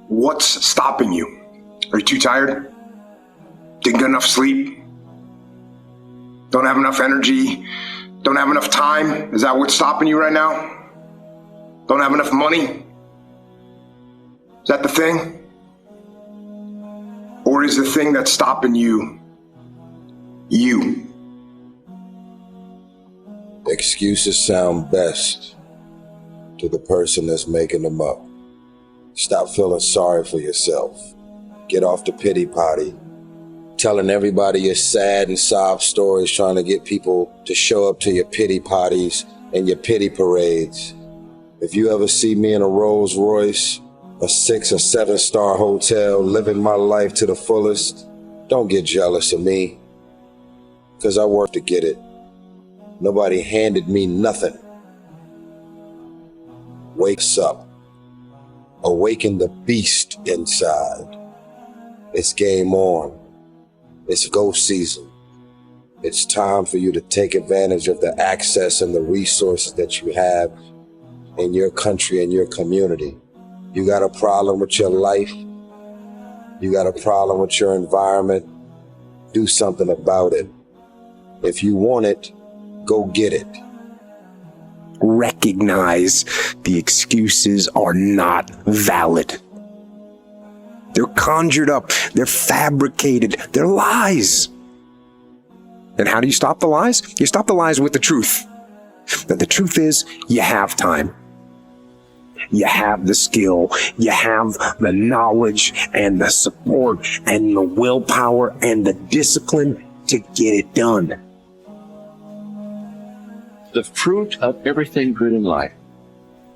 What's stopping you? Are you too tired? Didn't get enough sleep? Don't have enough energy? Don't have enough time? Is that what's stopping you right now? Don't have enough money? Is that the thing? Or is the thing that's stopping you, you? Excuses sound best to the person that's making them up. Stop feeling sorry for yourself. Get off the pity potty. Telling everybody your sad and sob stories, trying to get people to show up to your pity potties and your pity parades. If you ever see me in a Rolls Royce, a 6 or 7 star hotel, living my life to the fullest, don't get jealous of me, because I worked to get it. Nobody handed me nothing. Wakes up. Awaken the beast inside. It's game on. It's go season. It's time for you to take advantage of the access and the resources that you have in your country and your community. You got a problem with your life? You got a problem with your environment? Do something about it. If you want it, go get it. Recognize the excuses are not valid. They're conjured up. They're fabricated. They're lies. And how do you stop the lies? You stop the lies with the truth. And the truth is, you have time. You have the skill. You have the knowledge and the support and the willpower and the discipline to get it done. The fruit of everything good in life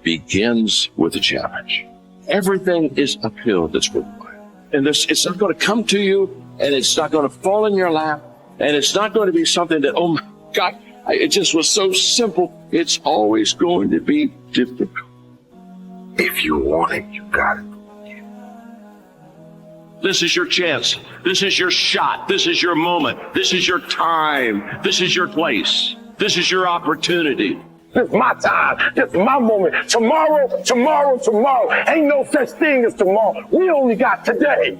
begins with a challenge. Everything is uphill that's worthwhile. And it's not going to come to you, and it's not going to fall in your lap, and it's not going to be something that, oh my God, it just was so simple. It's always going to be difficult. If you want it, you got it. This is your chance. This is your shot. This is your moment. This is your time. This is your place. This is your opportunity. This is my time. This is my moment. Tomorrow, tomorrow, tomorrow. Ain't no such thing as tomorrow. We only got today.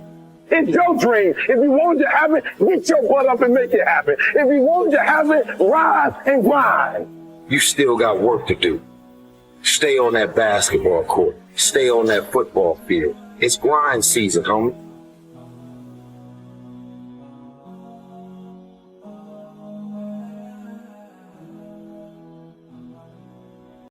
It's your dream. If you wanted to have it, get your butt up and make it happen. If you wanted to have it, rise and grind. You still got work to do. Stay on that basketball court. Stay on that football field. It's grind season, homie.